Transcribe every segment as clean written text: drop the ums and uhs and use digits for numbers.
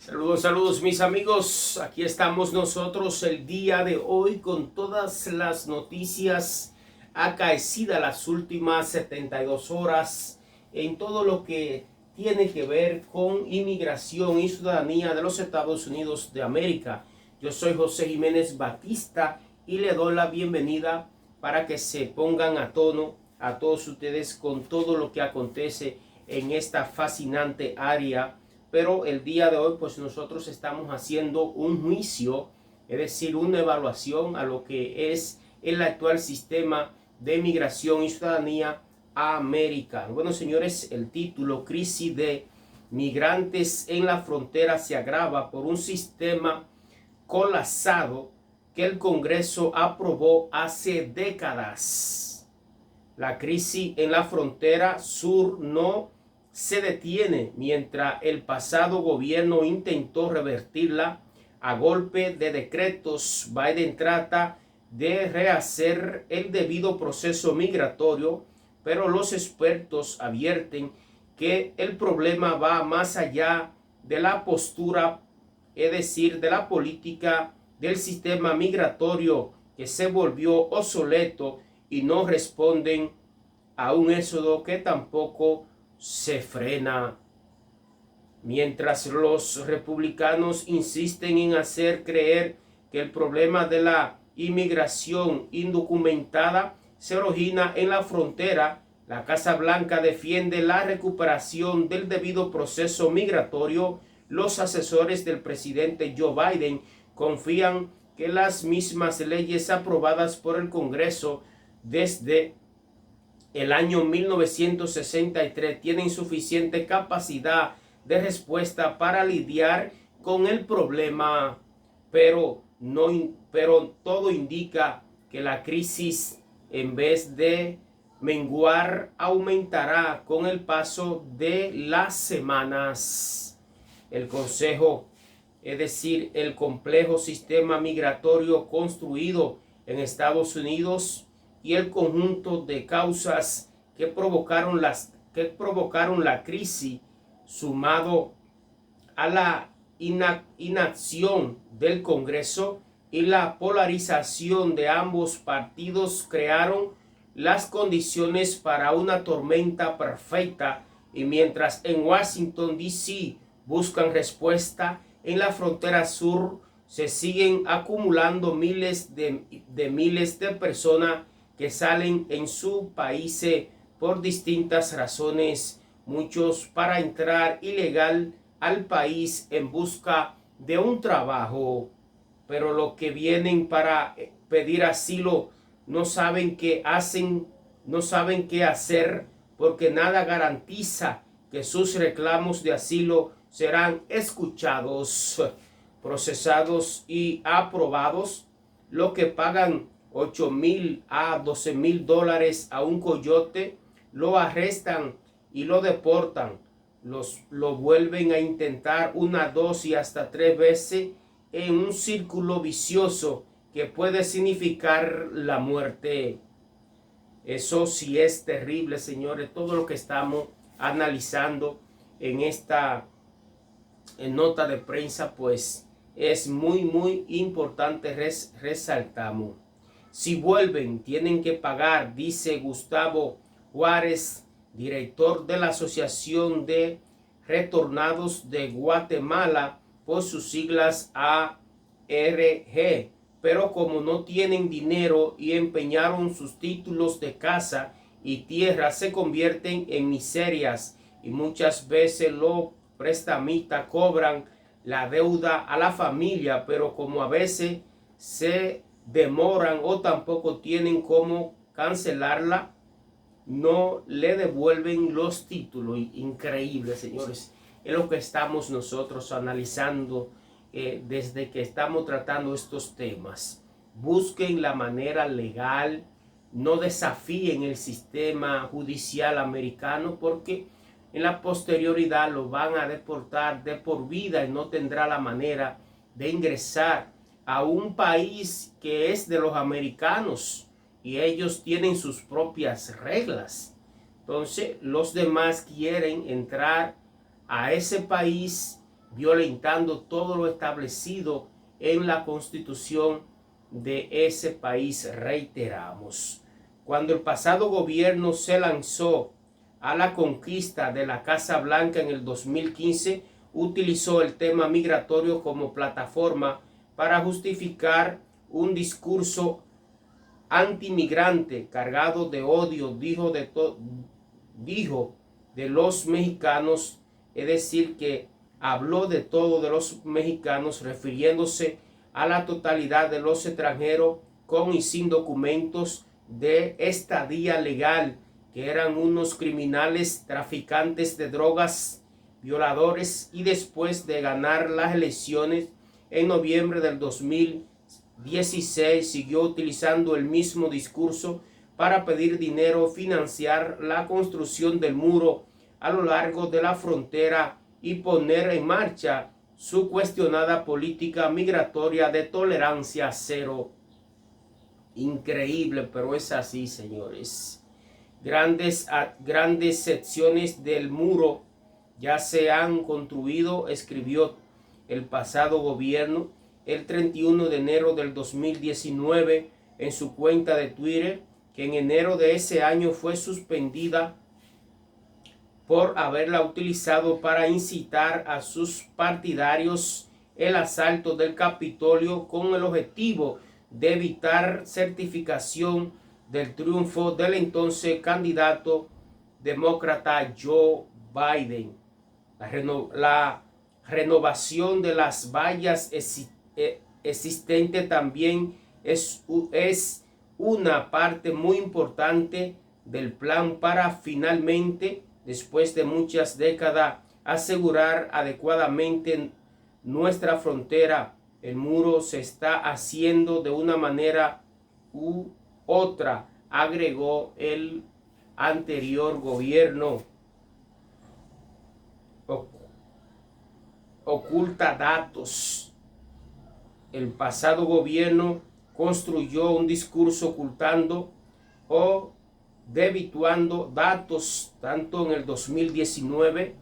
Saludos, saludos mis amigos. Aquí estamos nosotros el día de hoy con todas las noticias acaecidas las últimas 72 horas en todo lo que tiene que ver con inmigración y ciudadanía de los Estados Unidos de América. Yo soy José Jiménez Batista y le doy la bienvenida para que se pongan a tono a todos ustedes con todo lo que acontece en esta fascinante área. Pero el día de hoy pues nosotros estamos haciendo un juicio, es decir, una evaluación a lo que es el actual sistema de migración y ciudadanía americano. Bueno, señores, el título: crisis de migrantes en la frontera se agrava por un sistema colapsado que el Congreso aprobó hace décadas. La crisis en la frontera sur no se detiene mientras el pasado gobierno intentó revertirla a golpe de decretos. Biden trata de rehacer el debido proceso migratorio, pero los expertos advierten que el problema va más allá de la postura, es decir, de la política del sistema migratorio que se volvió obsoleto y no responden a un éxodo que tampoco se frena. Mientras los republicanos insisten en hacer creer que el problema de la inmigración indocumentada se origina en la frontera, la Casa Blanca defiende la recuperación del debido proceso migratorio. Los asesores del presidente Joe Biden confían que las mismas leyes aprobadas por el Congreso desde el año 1963 tienen suficiente capacidad de respuesta para lidiar con el problema, pero todo indica que la crisis, en vez de menguar, aumentará con el paso de las semanas. El Consejo, es decir, el complejo sistema migratorio construido en Estados Unidos, y el conjunto de causas que provocaron la crisis, sumado a la inacción del Congreso y la polarización de ambos partidos, crearon las condiciones para una tormenta perfecta. Y mientras en Washington D.C. buscan respuesta, en la frontera sur se siguen acumulando miles de personas que salen en su país por distintas razones, muchos para entrar ilegal al país en busca de un trabajo, pero los que vienen para pedir asilo no saben qué hacen, no saben qué hacer, porque nada garantiza que sus reclamos de asilo serán escuchados, procesados y aprobados. Los que pagan $8,000 a $12,000 a un coyote, lo arrestan y lo deportan. Lo vuelven a intentar una, dos y hasta tres veces en un círculo vicioso que puede significar la muerte. Eso sí es terrible, señores, todo lo que estamos analizando en esta nota de prensa, pues es muy importante, resaltamos. Si vuelven, tienen que pagar, dice Gustavo Juárez, director de la Asociación de Retornados de Guatemala, por sus siglas ARG. Pero como no tienen dinero y empeñaron sus títulos de casa y tierra, se convierten en miserias, y muchas veces los prestamistas cobran la deuda a la familia, pero como a veces se demoran o tampoco tienen cómo cancelarla, no le devuelven los títulos. Increíble, señores, es lo que estamos nosotros analizando desde que estamos tratando estos temas. Busquen la manera legal, no desafíen el sistema judicial americano, porque en la posterioridad lo van a deportar de por vida y no tendrá la manera de ingresar a un país que es de los americanos y ellos tienen sus propias reglas. Entonces los demás quieren entrar a ese país violentando todo lo establecido en la Constitución de ese país. Reiteramos, cuando el pasado gobierno se lanzó a la conquista de la Casa Blanca en el 2015, utilizó el tema migratorio como plataforma para justificar un discurso antimigrante cargado de odio. Dijo de los mexicanos, es decir, que habló de todo de los mexicanos, refiriéndose a la totalidad de los extranjeros con y sin documentos de estadía legal, que eran unos criminales, traficantes de drogas, violadores, y después de ganar las elecciones en noviembre del 2016 siguió utilizando el mismo discurso para pedir dinero, financiar la construcción del muro a lo largo de la frontera y poner en marcha su cuestionada política migratoria de tolerancia cero. Increíble, pero es así, señores. Grandes secciones del muro ya se han construido, escribió el pasado gobierno el 31 de enero del 2019 en su cuenta de Twitter, que en enero de ese año fue suspendida por haberla utilizado para incitar a sus partidarios el asalto del Capitolio con el objetivo de evitar certificación del triunfo del entonces candidato demócrata Joe Biden. La renovación de las vallas existentes también es una parte muy importante del plan para finalmente, después de muchas décadas, asegurar adecuadamente nuestra frontera. El muro se está haciendo de una manera u otra, agregó el anterior gobierno. Oculta datos. El pasado gobierno construyó un discurso ocultando o desvirtuando datos tanto en el 2019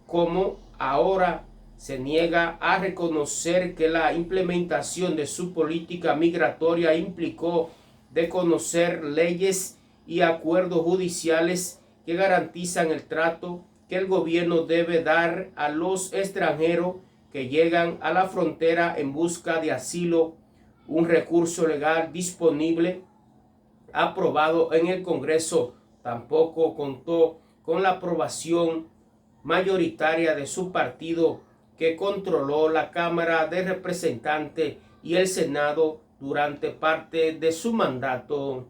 como ahora. Se niega a reconocer que la implementación de su política migratoria implicó desconocer leyes y acuerdos judiciales que garantizan el trato que el gobierno debe dar a los extranjeros que llegan a la frontera en busca de asilo, un recurso legal disponible aprobado en el Congreso. Tampoco contó con la aprobación mayoritaria de su partido, que controló la Cámara de Representantes y el Senado durante parte de su mandato.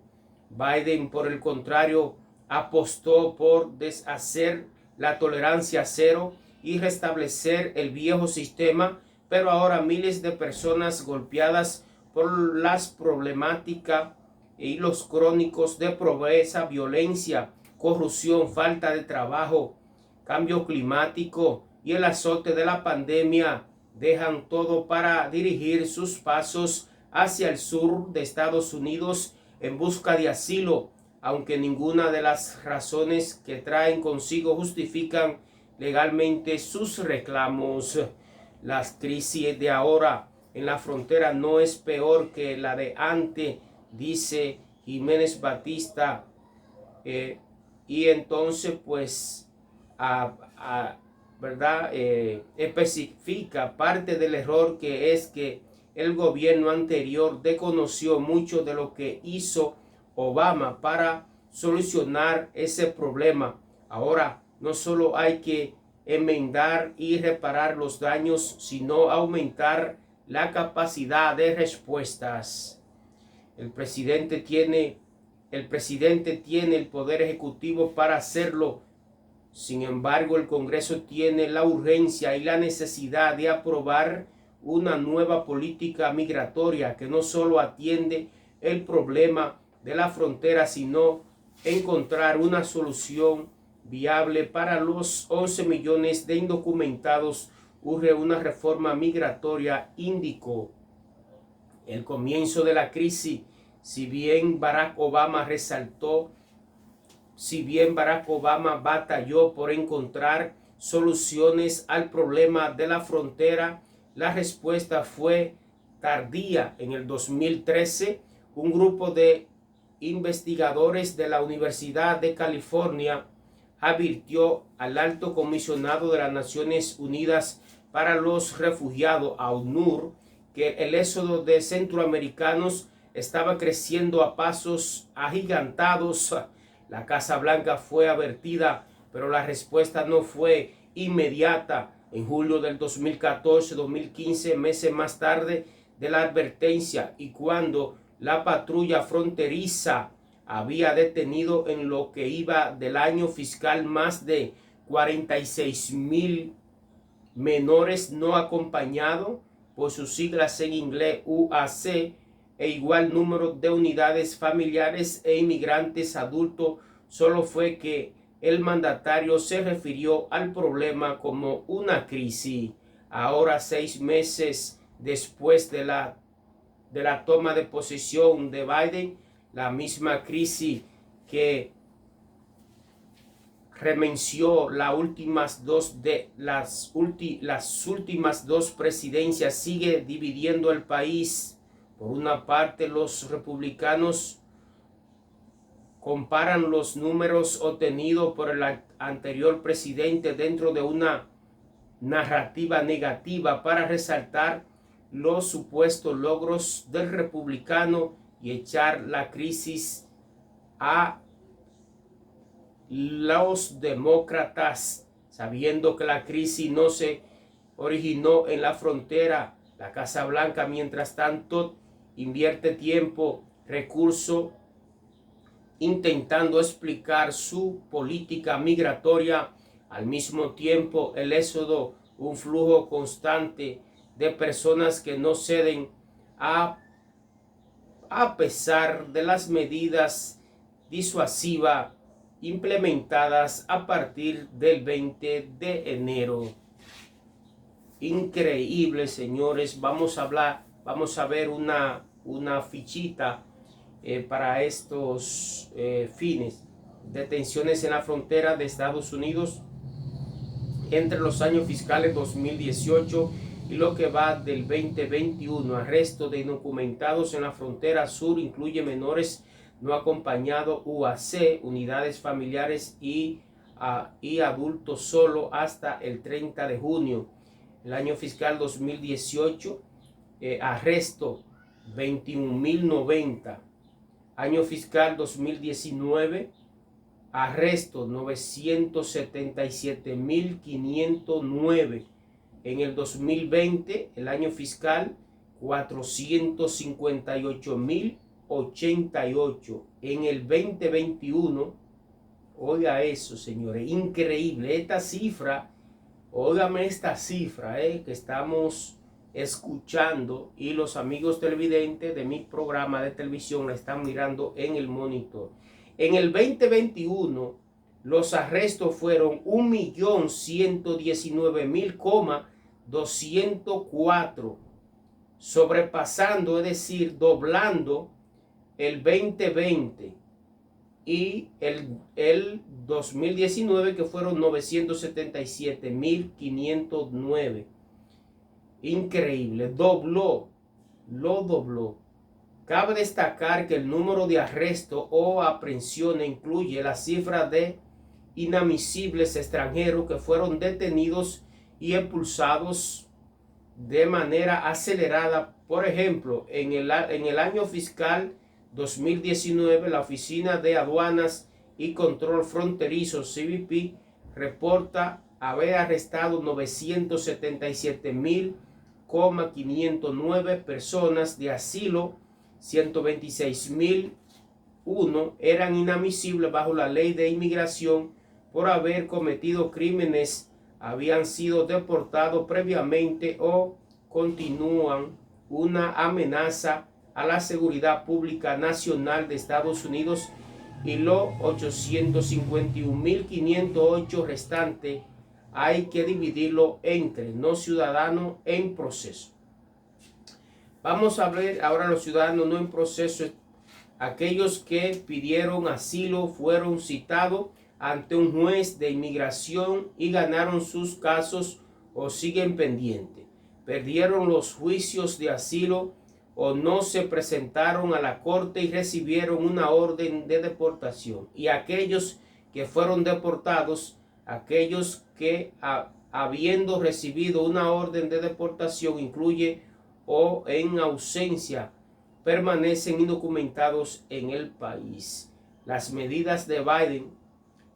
Biden, por el contrario, apostó por deshacer la tolerancia cero y restablecer el viejo sistema, pero ahora miles de personas golpeadas por las problemáticas y los crónicos de pobreza, violencia, corrupción, falta de trabajo, cambio climático y el azote de la pandemia dejan todo para dirigir sus pasos hacia el sur de Estados Unidos en busca de asilo, aunque ninguna de las razones que traen consigo justifican legalmente sus reclamos. Las crisis de ahora en la frontera no es peor que la de antes, dice Jiménez Batista, y entonces pues ¿verdad? Especifica parte del error, que es que el gobierno anterior desconoció mucho de lo que hizo Obama para solucionar ese problema. Ahora no solo hay que enmendar y reparar los daños, sino aumentar la capacidad de respuestas. El presidente tiene el poder ejecutivo para hacerlo. Sin embargo, el Congreso tiene la urgencia y la necesidad de aprobar una nueva política migratoria que no solo atiende el problema de la frontera, sino encontrar una solución viable para los 11 millones de indocumentados. Urge una reforma migratoria, indicó. El comienzo de la crisis, si bien Barack Obama batalló por encontrar soluciones al problema de la frontera. La respuesta fue tardía. En el 2013, un grupo de investigadores de la Universidad de California advirtió al alto comisionado de las Naciones Unidas para los Refugiados, a UNRWA, que el éxodo de centroamericanos estaba creciendo a pasos agigantados. La Casa Blanca fue advertida, pero la respuesta no fue inmediata. En julio del 2014-2015, meses más tarde de la advertencia, y cuando la patrulla fronteriza había detenido en lo que iba del año fiscal más de 46,000 menores no acompañados, por sus siglas en inglés UAC, e igual número de unidades familiares e inmigrantes adultos. Solo fue que el mandatario se refirió al problema como una crisis. Ahora, 6 meses después de la toma de posesión de Biden, la misma crisis que remenció las últimas dos presidencias sigue dividiendo el país. Por una parte, los republicanos comparan los números obtenidos por el anterior presidente dentro de una narrativa negativa para resaltar los supuestos logros del republicano y echar la crisis a los demócratas, sabiendo que la crisis no se originó en la frontera. La Casa Blanca, mientras tanto, invierte tiempo, recursos, intentando explicar su política migratoria. Al mismo tiempo, el éxodo, un flujo constante de personas que no ceden a pesar de las medidas disuasivas implementadas a partir del 20 de enero. Increíble, señores. Vamos a ver una fichita para estos fines. Detenciones en la frontera de Estados Unidos entre los años fiscales 2018 y lo que va del 2021. Arresto de indocumentados en la frontera sur incluye menores no acompañados UAC, unidades familiares y adultos solo hasta el 30 de junio. El año fiscal 2018, arresto 21,090. Año fiscal 2019, arresto 977,509. En el 2020, el año fiscal, 458,088. En el 2021, oiga eso, señores, increíble. Esta cifra, óigame esta cifra que estamos escuchando, y los amigos televidentes de mi programa de televisión la están mirando en el monitor. En el 2021, los arrestos fueron 1,119,204, sobrepasando, es decir, doblando el 2020 y el 2019, que fueron 977,509. Increíble, lo dobló. Cabe destacar que el número de arrestos o aprehensiones incluye la cifra de inadmisibles extranjeros que fueron detenidos y expulsados de manera acelerada. Por ejemplo, en el año fiscal 2019, la Oficina de Aduanas y Control Fronterizo, CBP, reporta haber arrestado 977,509 personas de asilo. 126,001 eran inadmisibles bajo la ley de inmigración por haber cometido crímenes, habían sido deportados previamente o continúan una amenaza a la seguridad pública nacional de Estados Unidos, y los 851,508 restantes hay que dividirlo entre no ciudadanos en proceso. Vamos a ver ahora los ciudadanos no en proceso. Aquellos que pidieron asilo fueron citados ante un juez de inmigración y ganaron sus casos o siguen pendientes. Perdieron los juicios de asilo o no se presentaron a la corte y recibieron una orden de deportación. Y aquellos que fueron deportados, aquellos que habiendo recibido una orden de deportación incluye o en ausencia permanecen indocumentados en el país. Las medidas de Biden,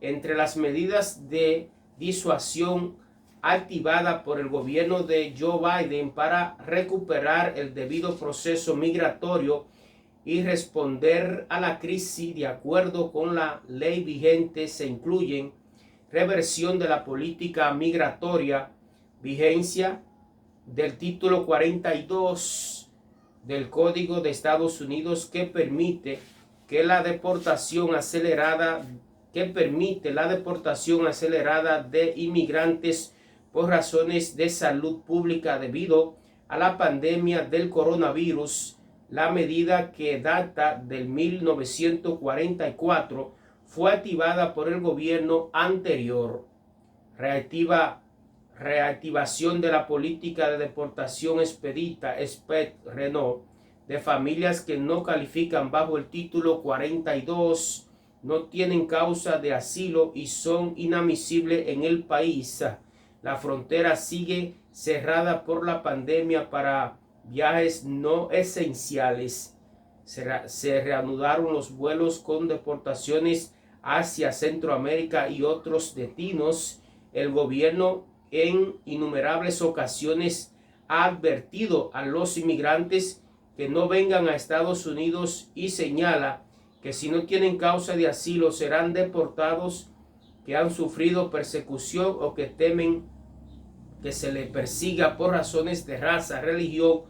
entre las medidas de disuasión activada por el gobierno de Joe Biden para recuperar el debido proceso migratorio y responder a la crisis de acuerdo con la ley vigente, se incluyen reversión de la política migratoria, vigencia del título 42 del Código de Estados Unidos que permite la deportación acelerada de inmigrantes por razones de salud pública debido a la pandemia del coronavirus. La medida, que data del 1944, fue activada por el gobierno anterior. Reactivación de la política de deportación expedita Renault de familias que no califican bajo el título 42, no tienen causa de asilo y son inadmisibles en el país. La frontera sigue cerrada por la pandemia para viajes no esenciales. Se reanudaron los vuelos con deportaciones hacia Centroamérica y otros destinos. El gobierno en innumerables ocasiones ha advertido a los inmigrantes que no vengan a Estados Unidos y señala que si no tienen causa de asilo serán deportados, que han sufrido persecución o que temen que se les persiga por razones de raza, religión,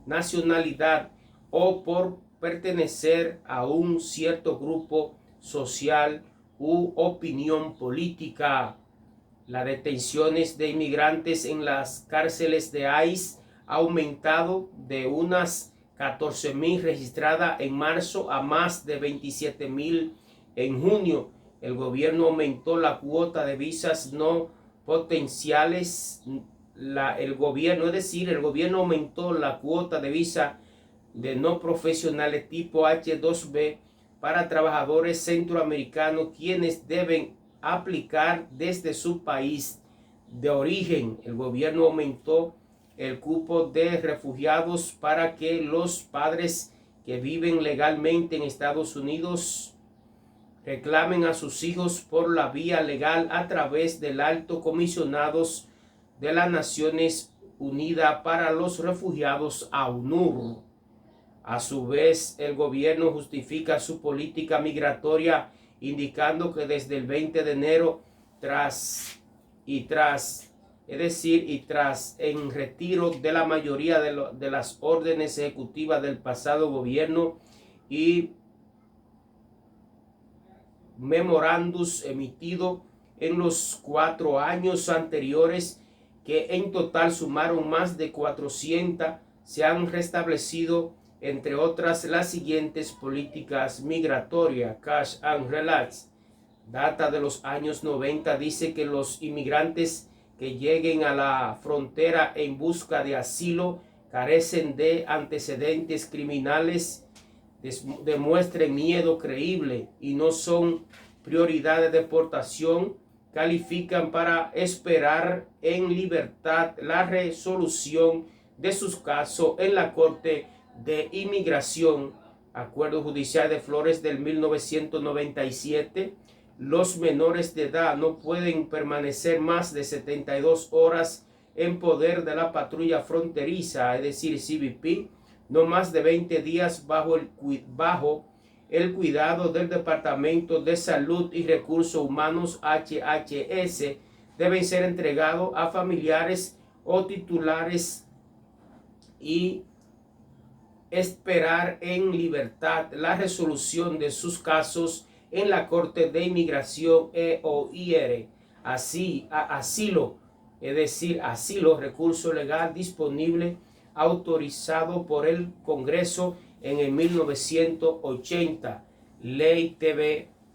nacionalidad o por pertenecer a un cierto grupo social u opinión política. Las detenciones de inmigrantes en las cárceles de ICE ha aumentado de unas 14,000 registradas en marzo a más de 27,000 en junio. El gobierno aumentó la cuota de visas no potenciales. El gobierno aumentó la cuota de visa de no profesionales tipo H2B para trabajadores centroamericanos quienes deben aplicar desde su país de origen. El gobierno aumentó el cupo de refugiados para que los padres que viven legalmente en Estados Unidos reclamen a sus hijos por la vía legal a través del Alto Comisionado de las Naciones Unidas para los Refugiados, AUNUR. A su vez, el gobierno justifica su política migratoria indicando que desde el 20 de enero, tras en retiro de la mayoría de las órdenes ejecutivas del pasado gobierno y memorándums emitidos en los 4 años anteriores, que en total sumaron más de 400, se han restablecido, entre otras, las siguientes políticas migratorias. Cash and Relax, data de los años 90, dice que los inmigrantes que lleguen a la frontera en busca de asilo carecen de antecedentes criminales, demuestren miedo creíble y no son prioridad de deportación, califican para esperar en libertad la resolución de sus casos en la Corte de Inmigración. Acuerdo Judicial de Flores del 1997. Los menores de edad no pueden permanecer más de 72 horas en poder de la patrulla fronteriza, es decir, CBP, no más de 20 días bajo el cuidado del Departamento de Salud y Recursos Humanos, HHS, deben ser entregados a familiares o titulares y esperar en libertad la resolución de sus casos en la Corte de Inmigración EOIR. Asilo, es decir, asilo, recurso legal disponible autorizado por el Congreso en el 1980. Ley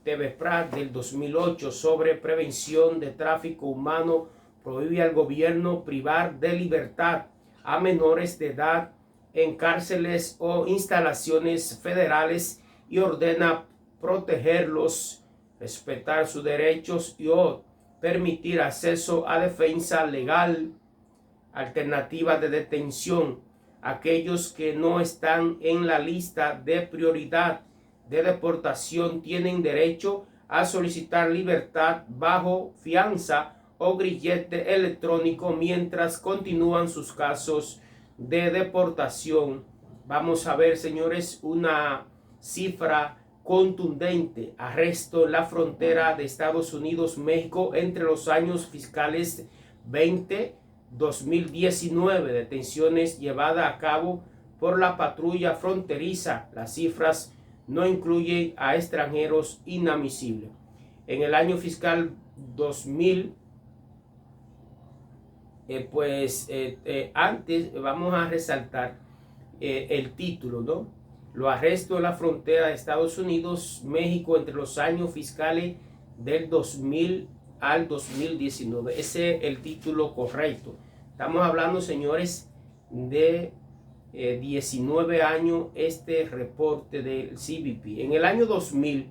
TV-PRAC del 2008 sobre prevención de tráfico humano prohíbe al gobierno privar de libertad a menores de edad en cárceles o instalaciones federales y ordena protegerlos, respetar sus derechos y o permitir acceso a defensa legal, alternativa de detención. Aquellos que no están en la lista de prioridad de deportación tienen derecho a solicitar libertad bajo fianza o grillete electrónico mientras continúan sus casos de deportación. Vamos a ver, señores, una cifra contundente. Arresto en la frontera de Estados Unidos-México entre los años fiscales 2019. Detenciones llevadas a cabo por la patrulla fronteriza. Las cifras no incluyen a extranjeros inadmisibles. En el año fiscal 2000, antes vamos a resaltar el título, ¿no? Los arrestos en la frontera de Estados Unidos, México entre los años fiscales del 2000 al 2019. Ese es el título correcto. Estamos hablando, señores, de 19 años este reporte del CBP. En el año 2000,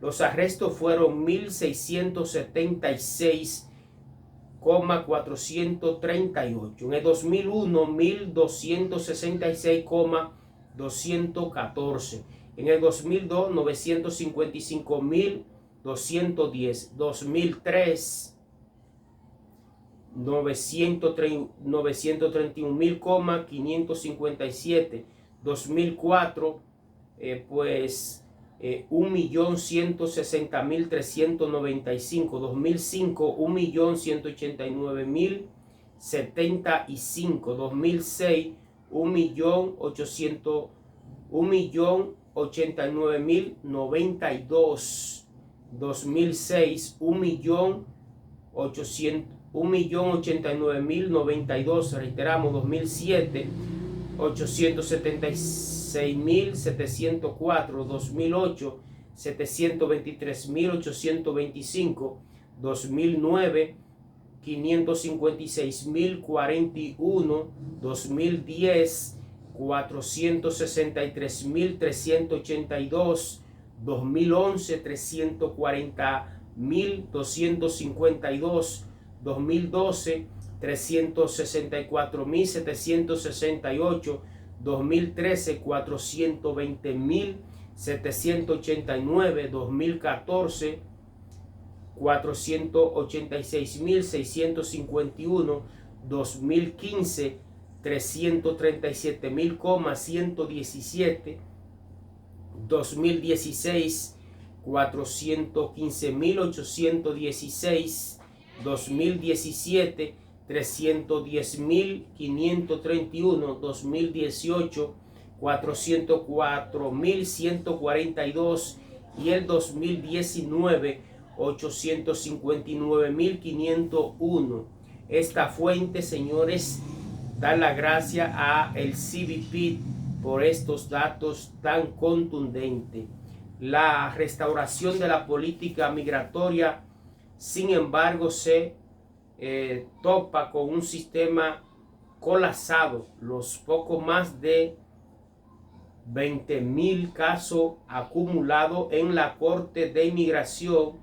los arrestos fueron 1.676,438. En el 2001, 1.266,214. En el 2002, 955,210. 2003, 931,557. 2004, 1.160.395. 2005, 1.189.075. 2006, 1.089.092. 2006, 1.089.092. Reiteramos, 2007, 876.704. 2008, 723.825. 2009, 556.041. 2010, 463.382. 2011, 340.252. 2012, 364.768. 2013, 420.789. 2014, 486.651. 2015, 337.117. 2016, 415.816. 2017, 310.531. 2018, 404.142. y el 2019, 859.501. Esta fuente, señores, da la gracia a el CBP por estos datos tan contundentes. La restauración de la política migratoria, sin embargo, se topa con un sistema colapsado. Los poco más de 20.000 casos acumulados en la Corte de Inmigración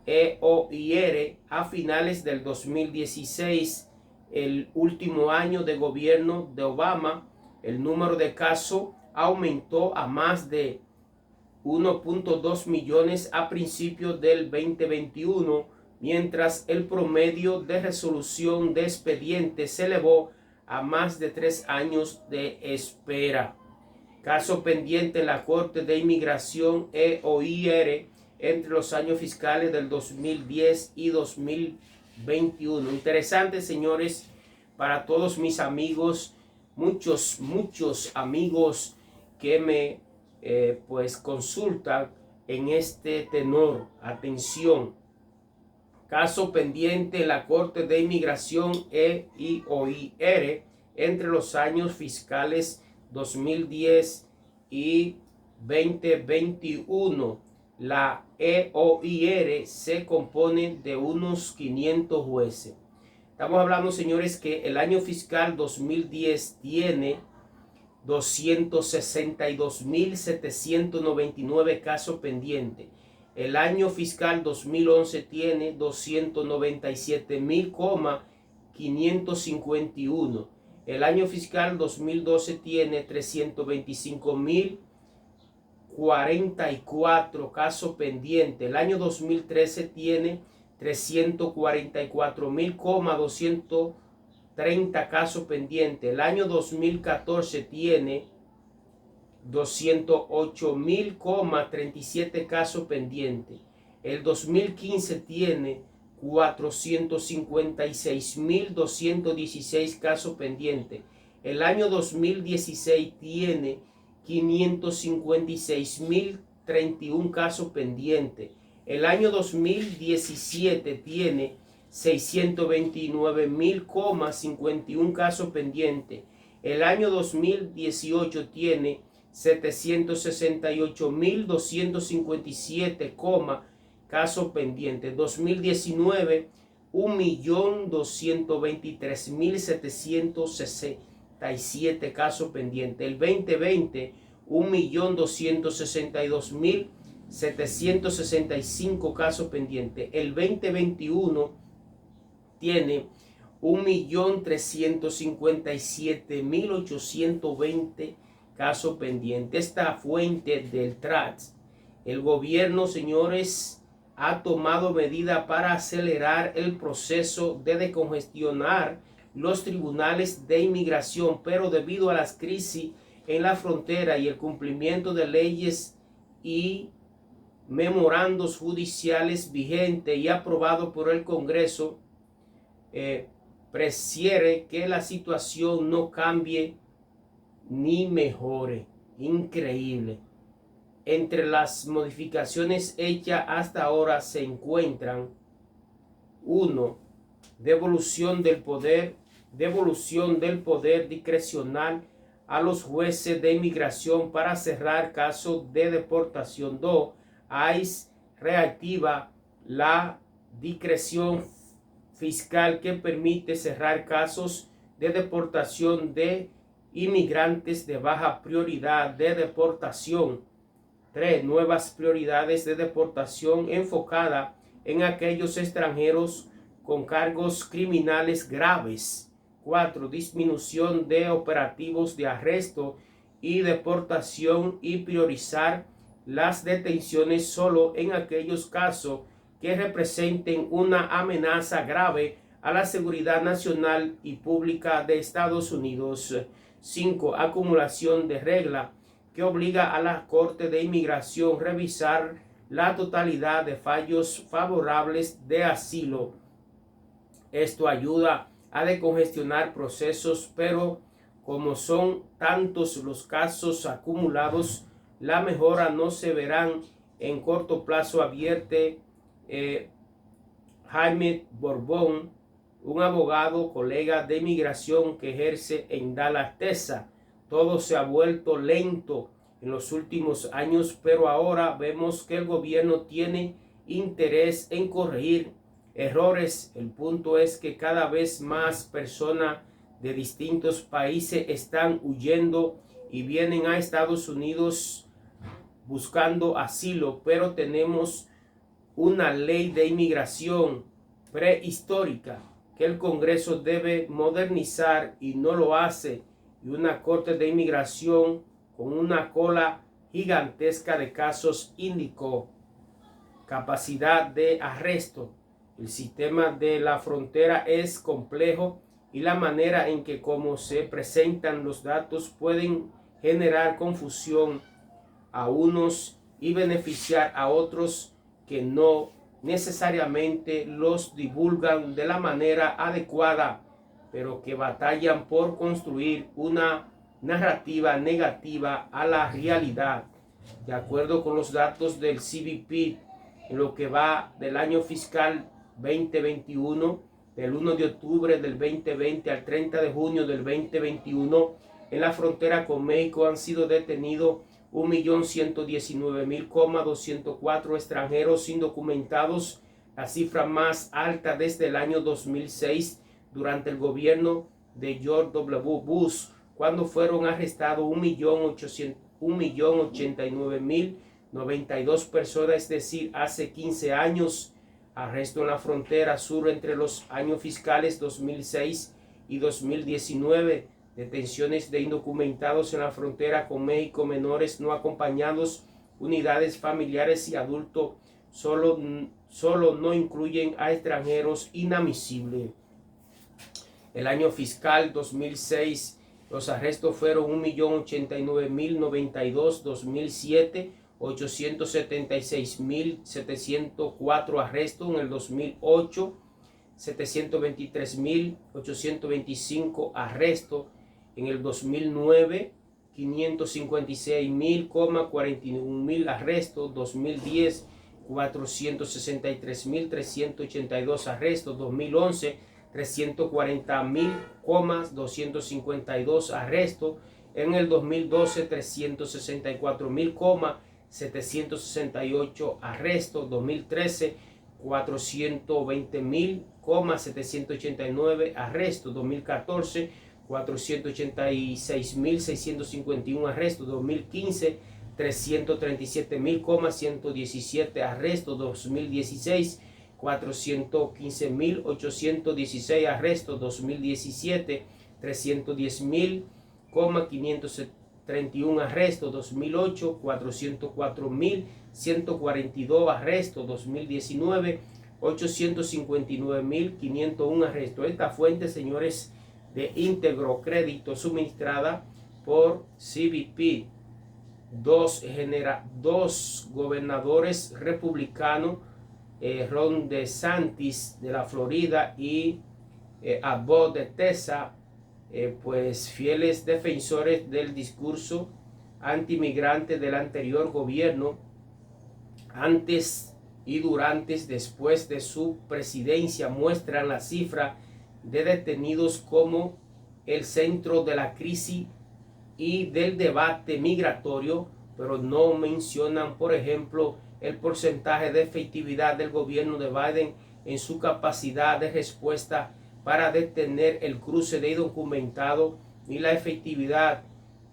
EOIR a finales del 2016, el último año de gobierno de Obama. El número de casos aumentó a más de 1.2 millones a principios del 2021, mientras el promedio de resolución de expedientes se elevó a más de 3 años de espera. Caso pendiente en la Corte de Inmigración EOIR entre los años fiscales del 2010 y 2021. Interesante, señores, para todos mis amigos, muchos amigos que me consultan en este tenor. Atención. Caso pendiente en la Corte de Inmigración EOIR entre los años fiscales 2010 y 2021. La EOIR se compone de unos 500 jueces. Estamos hablando, señores, que el año fiscal 2010 tiene 262.799 casos pendientes. El año fiscal 2011 tiene 297.551. El año fiscal 2012 tiene 325.044 casos pendientes. El año 2013 tiene 344.230 casos pendientes. El año 2014 tiene 208.037 casos pendientes. El 2015 tiene 456.216 casos pendientes. El año 2016 tiene 556.031 casos pendientes. El año 2017 tiene 629.051 casos pendientes. El año 2018 tiene 768.257 casos pendientes. 2019, 1.223.767 casos pendientes. El 2020, 1.262.765 casos pendientes. El 2021 tiene 1.357.820 casos pendientes. Esta fuente del TRAS, el gobierno, señores, ha tomado medidas para acelerar el proceso de descongestionar los tribunales de inmigración, pero debido a las crisis en la frontera y el cumplimiento de leyes y memorandos judiciales vigentes y aprobados por el Congreso, prefiere que la situación no cambie ni mejore. Increíble. Entre las modificaciones hechas hasta ahora se encuentran: 1. Devolución del poder discrecional a los jueces de inmigración para cerrar casos de deportación. 2. ICE reactiva la discreción fiscal que permite cerrar casos de deportación de inmigrantes de baja prioridad de deportación. 3. Nuevas prioridades de deportación enfocada en aquellos extranjeros con cargos criminales graves. 4. Disminución de operativos de arresto y deportación y priorizar las detenciones solo en aquellos casos que representen una amenaza grave a la seguridad nacional y pública de Estados Unidos. 5. Acumulación de regla que obliga a la Corte de Inmigración a revisar la totalidad de fallos favorables de asilo. Esto ayuda a descongestionar procesos, pero como son tantos los casos acumulados, la mejora no se verán en corto plazo, advierte Jaime Borbón, un abogado colega de inmigración que ejerce en Dallas, Texas. Todo se ha vuelto lento en los últimos años, pero ahora vemos que el gobierno tiene interés en corregir errores. El punto es que cada vez más personas de distintos países están huyendo y vienen a Estados Unidos buscando asilo, pero tenemos una ley de inmigración prehistórica que el Congreso debe modernizar y no lo hace, y una corte de inmigración con una cola gigantesca de casos indicó capacidad de arresto. El sistema de la frontera es complejo y la manera en que como se presentan los datos pueden generar confusión a unos y beneficiar a otros que no necesariamente los divulgan de la manera adecuada, pero que batallan por construir una narrativa negativa a la realidad. De acuerdo con los datos del CBP, en lo que va del año fiscal 2021, del 1 de octubre del 2020 al 30 de junio del 2021, en la frontera con México han sido detenidos 1.119.204 extranjeros indocumentados, la cifra más alta desde el año 2006 durante el gobierno de George W. Bush, cuando fueron arrestados 1.089.092 personas, es decir, hace 15 años. Arresto en la frontera sur entre los años fiscales 2006 y 2019. Detenciones de indocumentados en la frontera con México, menores no acompañados, unidades familiares y adultos solo no incluyen a extranjeros inadmisibles. El año fiscal 2006, los arrestos fueron 1.089.092, 2007, 876.704 arrestos, en el 2008, 723.825 arrestos, en el 2009, 556.041 arrestos, 2010, 463.382 arrestos, 2011, 340.252 arrestos, en el 2012, 364.768 arrestos, 2013, 420.789 arrestos, 2014, 486.651 arrestos, 2015, 337.117 arrestos, 2016, 415.816 arrestos, 2017, 310.531 arrestos, 2008, 404.142 arrestos, 2019, 859.501 arrestos. Esta fuente, señores, de íntegro crédito suministrada por CBP, dos gobernadores republicanos, Ron DeSantis de la Florida y Abbott de Texas, pues fieles defensores del discurso antimigrante del anterior gobierno, antes y durante, después de su presidencia, muestran la cifra de detenidos como el centro de la crisis y del debate migratorio, pero no mencionan, por ejemplo, el porcentaje de efectividad del gobierno de Biden en su capacidad de respuesta para detener el cruce de indocumentados, ni la efectividad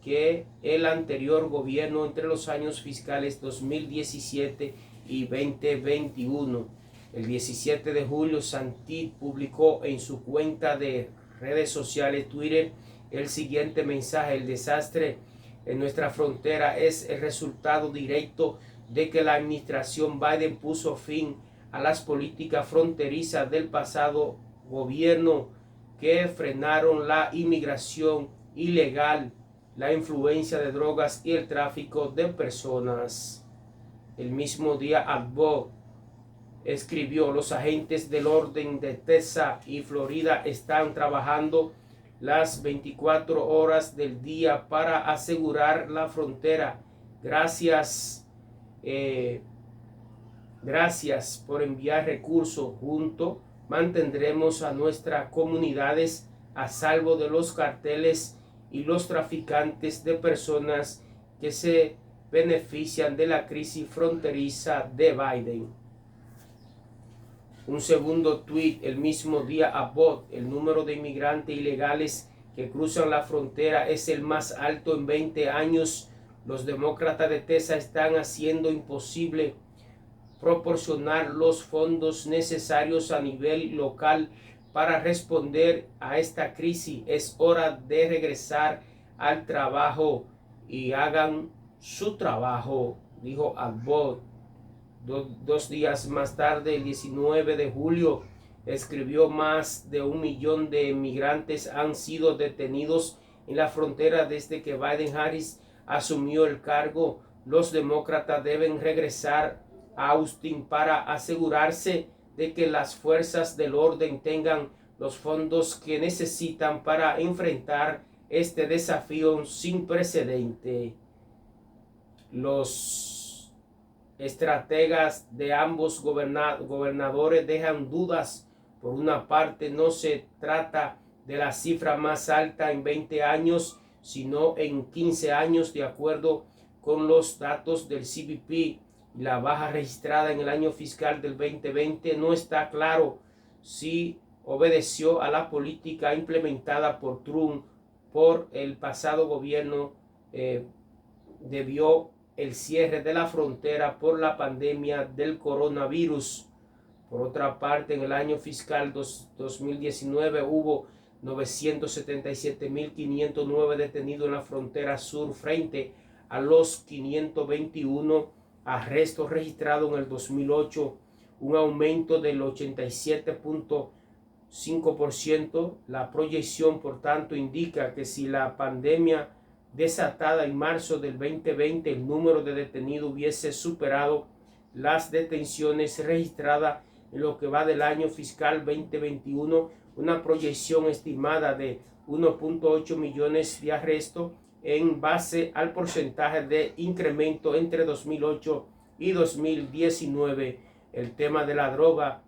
que el anterior gobierno entre los años fiscales 2017 y 2021. El 17 de julio, Santit publicó en su cuenta de redes sociales Twitter el siguiente mensaje: el desastre en nuestra frontera es el resultado directo de que la administración Biden puso fin a las políticas fronterizas del pasado gobierno que frenaron la inmigración ilegal, la influencia de drogas y el tráfico de personas. El mismo día, Abbott escribió: los agentes del orden de Texas y Florida están trabajando las 24 horas del día para asegurar la frontera. Gracias por enviar recursos. Juntos mantendremos a nuestras comunidades a salvo de los carteles y los traficantes de personas que se benefician de la crisis fronteriza de Biden. Un segundo tuit el mismo día, Abbott: el número de inmigrantes ilegales que cruzan la frontera es el más alto en 20 años. Los demócratas de Texas están haciendo imposible proporcionar los fondos necesarios a nivel local para responder a esta crisis. Es hora de regresar al trabajo y hagan su trabajo, dijo Abbott. Dos días más tarde, el 19 de julio, escribió: más de 1 millón de inmigrantes han sido detenidos en la frontera desde que Biden-Harris asumió el cargo. Los demócratas deben regresar a Austin para asegurarse de que las fuerzas del orden tengan los fondos que necesitan para enfrentar este desafío sin precedente. Los estrategas de ambos gobernadores dejan dudas. Por una parte, no se trata de la cifra más alta en 20 años, sino en 15 años, de acuerdo con los datos del CBP y la baja registrada en el año fiscal del 2020, no está claro si obedeció a la política implementada por Trump por el pasado gobierno debió el cierre de la frontera por la pandemia del coronavirus. Por otra parte, en el año fiscal 2019 hubo 977.509 detenidos en la frontera sur frente a los 521 arrestos registrados en el 2008, un aumento del 87.5%. La proyección, por tanto, indica que si la pandemia desatada en marzo del 2020, el número de detenidos hubiese superado las detenciones registradas en lo que va del año fiscal 2021, una proyección estimada de 1.8 millones de arrestos en base al porcentaje de incremento entre 2008 y 2019. El tema de la droga,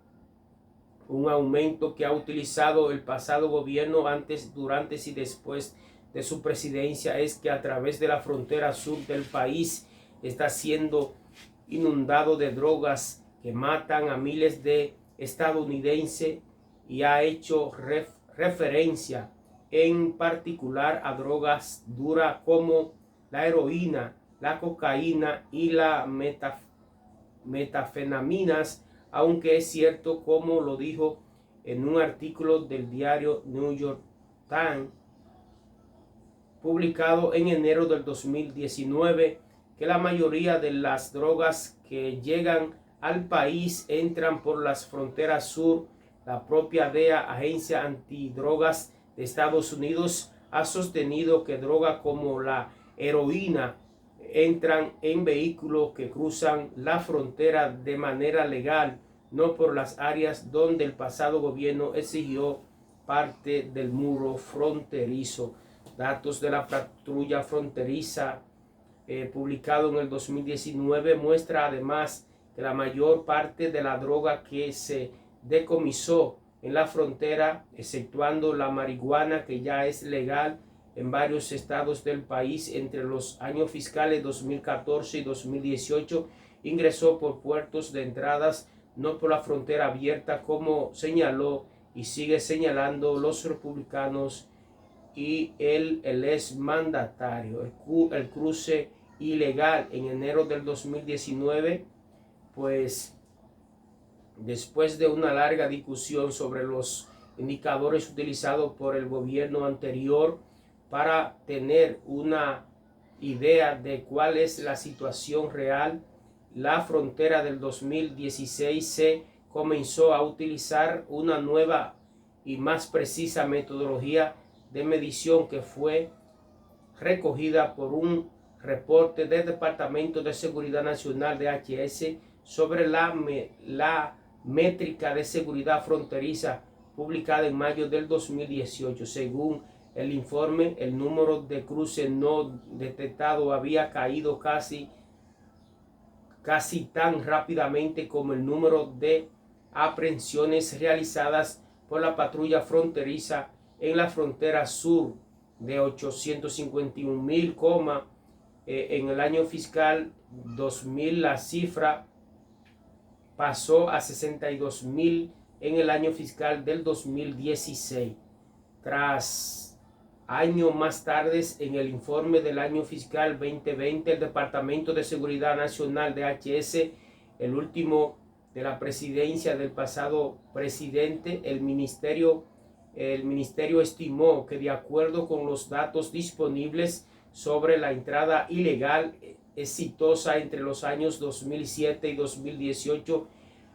un aumento que ha utilizado el pasado gobierno antes, durante y después de su presidencia, es que a través de la frontera sur del país está siendo inundado de drogas que matan a miles de estadounidenses, y ha hecho referencia en particular a drogas duras como la heroína, la cocaína y la metafenaminas, aunque es cierto, como lo dijo en un artículo del diario New York Times publicado en enero del 2019, que la mayoría de las drogas que llegan al país entran por las fronteras sur. La propia DEA, Agencia Antidrogas de Estados Unidos, ha sostenido que drogas como la heroína entran en vehículos que cruzan la frontera de manera legal, no por las áreas donde el pasado gobierno exigió parte del muro fronterizo. Datos de la patrulla fronteriza publicado en el 2019 muestra además que la mayor parte de la droga que se decomisó en la frontera, exceptuando la marihuana que ya es legal en varios estados del país entre los años fiscales 2014 y 2018, ingresó por puertos de entradas, no por la frontera abierta, como señaló y sigue señalando los republicanos y el exmandatario. El cruce ilegal en enero del 2019, pues después de una larga discusión sobre los indicadores utilizados por el gobierno anterior para tener una idea de cuál es la situación real, la frontera del 2016 se comenzó a utilizar una nueva y más precisa metodología de medición que fue recogida por un reporte del Departamento de Seguridad Nacional de DHS sobre la métrica de seguridad fronteriza publicada en mayo del 2018. Según el informe, el número de cruces no detectados había caído casi tan rápidamente como el número de aprehensiones realizadas por la patrulla fronteriza en la frontera sur, de 851.000, en el año fiscal 2000 la cifra pasó a 62.000 en el año fiscal del 2016. Tras años más tarde, en el informe del año fiscal 2020, el Departamento de Seguridad Nacional de DHS, el último de la presidencia del pasado presidente, el ministerio estimó que, de acuerdo con los datos disponibles sobre la entrada ilegal exitosa entre los años 2007 y 2018,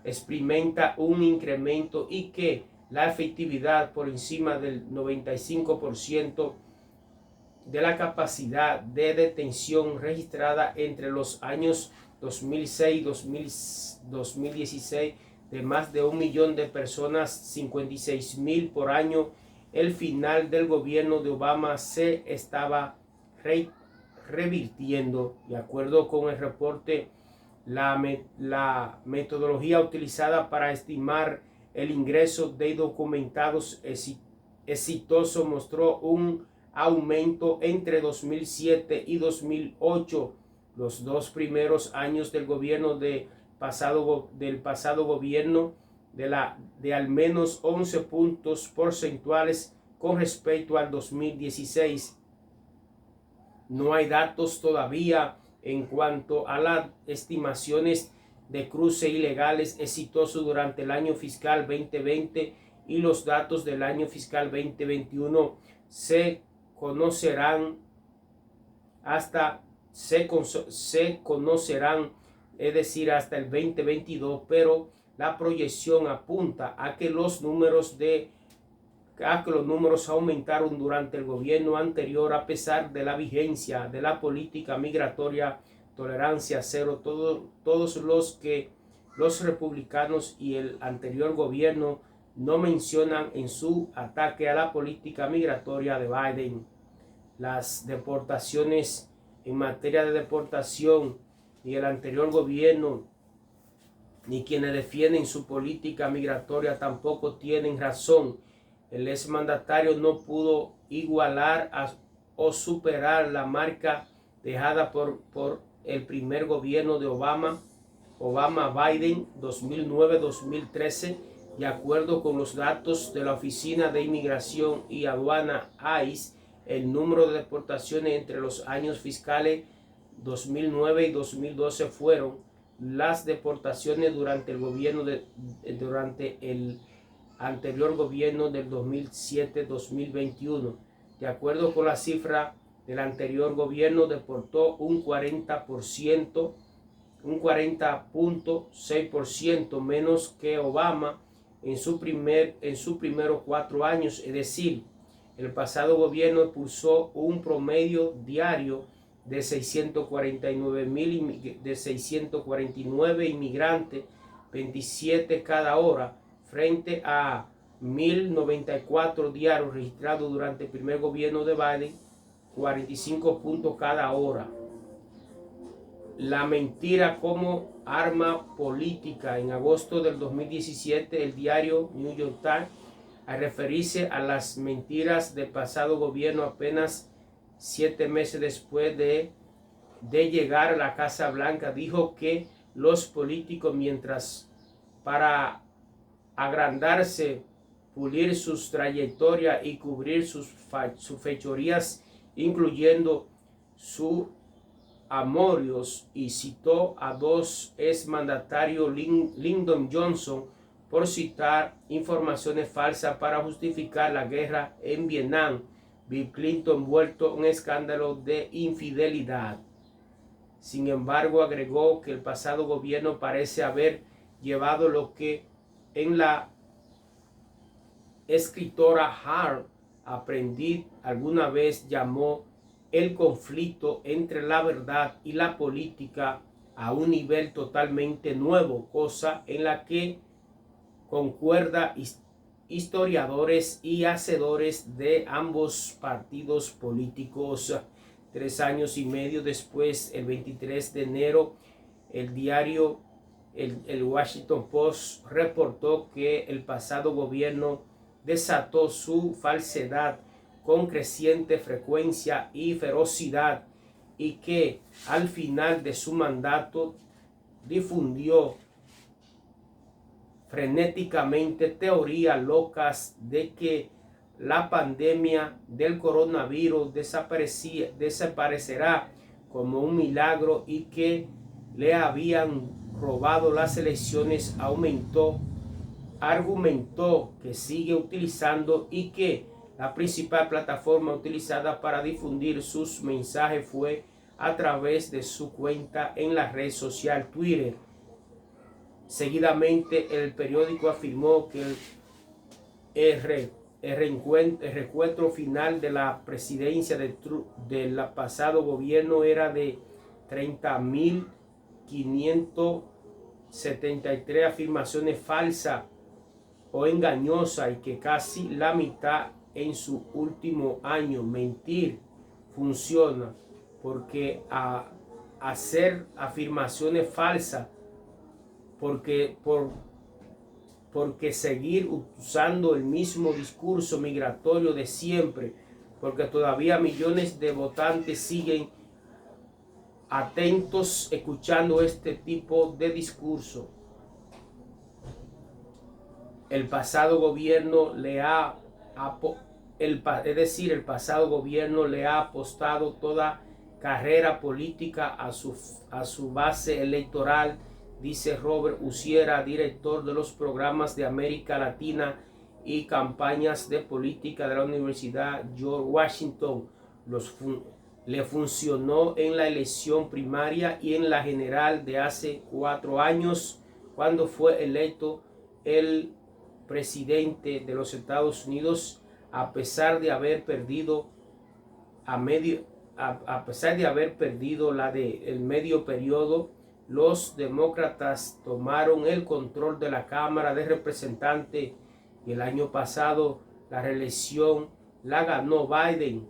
experimenta un incremento y que la efectividad por encima del 95% de la capacidad de detención registrada entre los años 2006 y 2016 de más de 1 millón de personas, 56.000 por año. El final del gobierno de Obama se estaba revirtiendo. De acuerdo con el reporte, la metodología utilizada para estimar el ingreso de indocumentados exitoso mostró un aumento entre 2007 y 2008 Los 2 primeros años del gobierno del pasado gobierno de al menos 11 puntos porcentuales con respecto al 2016. No hay datos todavía en cuanto a las estimaciones de cruce ilegales exitosos durante el año fiscal 2020 y los datos del año fiscal 2021 se conocerán es decir, hasta el 2022, pero la proyección apunta a que los números aumentaron durante el gobierno anterior a pesar de la vigencia de la política migratoria tolerancia cero. Todos los republicanos y el anterior gobierno no mencionan en su ataque a la política migratoria de Biden. Las deportaciones, en materia de deportación, ni el anterior gobierno ni quienes defienden su política migratoria tampoco tienen razón. El exmandatario no pudo igualar o superar la marca dejada por el primer gobierno de Obama-Biden 2009-2013, de acuerdo con los datos de la Oficina de Inmigración y Aduana ICE. El número de deportaciones entre los años fiscales 2009 y 2012 fueron las deportaciones durante el anterior gobierno del 2007-2021. De acuerdo con la cifra del anterior gobierno, deportó un 40.6% menos que Obama en sus primeros 4 años, es decir, el pasado gobierno expulsó un promedio diario de 649 inmigrantes, 27 cada hora, frente a 1.094 diarios registrados durante el primer gobierno de Biden, 45 puntos cada hora. La mentira como arma política. En agosto del 2017, el diario New York Times, al referirse a las mentiras del pasado gobierno apenas 7 meses después de llegar a la Casa Blanca, dijo que los políticos, mientras para agrandarse, pulir sus trayectorias y cubrir sus fechorías, incluyendo sus amorios, y citó a 2 exmandatarios, Lyndon Johnson, por citar informaciones falsas para justificar la guerra en Vietnam. Bill Clinton envuelto en un escándalo de infidelidad. Sin embargo, agregó que el pasado gobierno parece haber llevado lo que en la escritora Harvard Aprendiz alguna vez llamó el conflicto entre la verdad y la política a un nivel totalmente nuevo, cosa en la que concuerda historiadores y hacedores de ambos partidos políticos. 3 años y medio después, el 23 de enero, el diario el Washington Post reportó que el pasado gobierno desató su falsedad con creciente frecuencia y ferocidad, y que al final de su mandato difundió frenéticamente teorías locas de que la pandemia del coronavirus desaparecerá como un milagro y que le habían robado las elecciones. Argumentó que sigue utilizando y que la principal plataforma utilizada para difundir sus mensajes fue a través de su cuenta en la red social Twitter. Seguidamente, el periódico afirmó que el recuento final de la presidencia del pasado gobierno era de 30.573 afirmaciones falsas o engañosas, y que casi la mitad en su último año. Mentir funciona, porque hacer afirmaciones falsas, porque seguir usando el mismo discurso migratorio de siempre, porque todavía millones de votantes siguen atentos escuchando este tipo de discurso. El pasado gobierno le ha el pasado gobierno le ha apostado toda carrera política a su base electoral, dice Robert Uciera, director de los programas de América Latina y campañas de política de la Universidad George Washington. Le funcionó en la elección primaria y en la general de hace 4 años, cuando fue electo el presidente de los Estados Unidos, a pesar de haber perdido el medio periodo. Los demócratas tomaron el control de la Cámara de Representantes y el año pasado la reelección la ganó Biden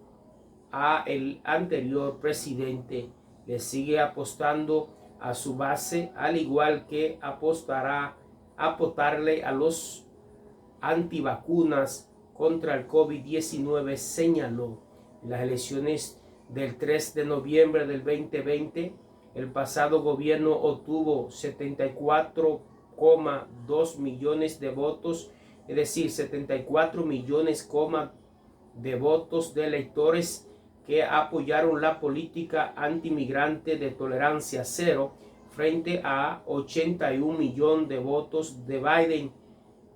a el anterior presidente. Le sigue apostando a su base, al igual que apostarle a los antivacunas contra el COVID-19, señaló. En las elecciones del 3 de noviembre del 2020, el pasado gobierno obtuvo 74,2 millones de votos, es decir, 74 millones de votos de electores que apoyaron la política antimigrante de tolerancia cero, frente a 81 millones de votos de Biden.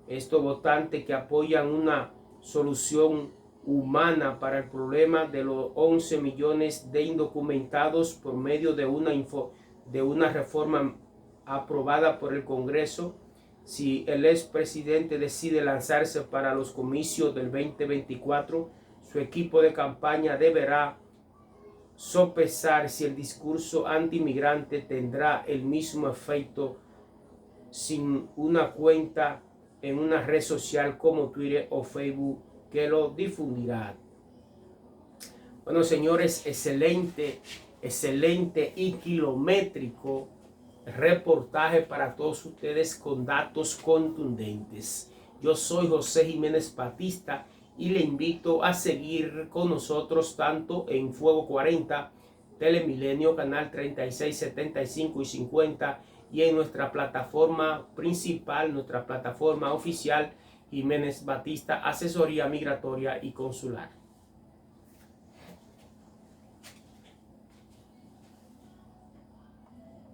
Estos votantes que apoyan una solución humana para el problema de los 11 millones de indocumentados por medio de una reforma aprobada por el Congreso. Si el expresidente decide lanzarse para los comicios del 2024, su equipo de campaña deberá sopesar si el discurso antimigrante tendrá el mismo efecto sin una cuenta en una red social como Twitter o Facebook que lo difundirá. Bueno, señores, excelente y kilométrico reportaje para todos ustedes con datos contundentes. Yo soy José Jiménez Batista y le invito a seguir con nosotros tanto en Fuego 40, Telemilenio, canal 36, 75 y 50, y en nuestra plataforma principal, nuestra plataforma oficial, Jiménez Batista, Asesoría Migratoria y Consular.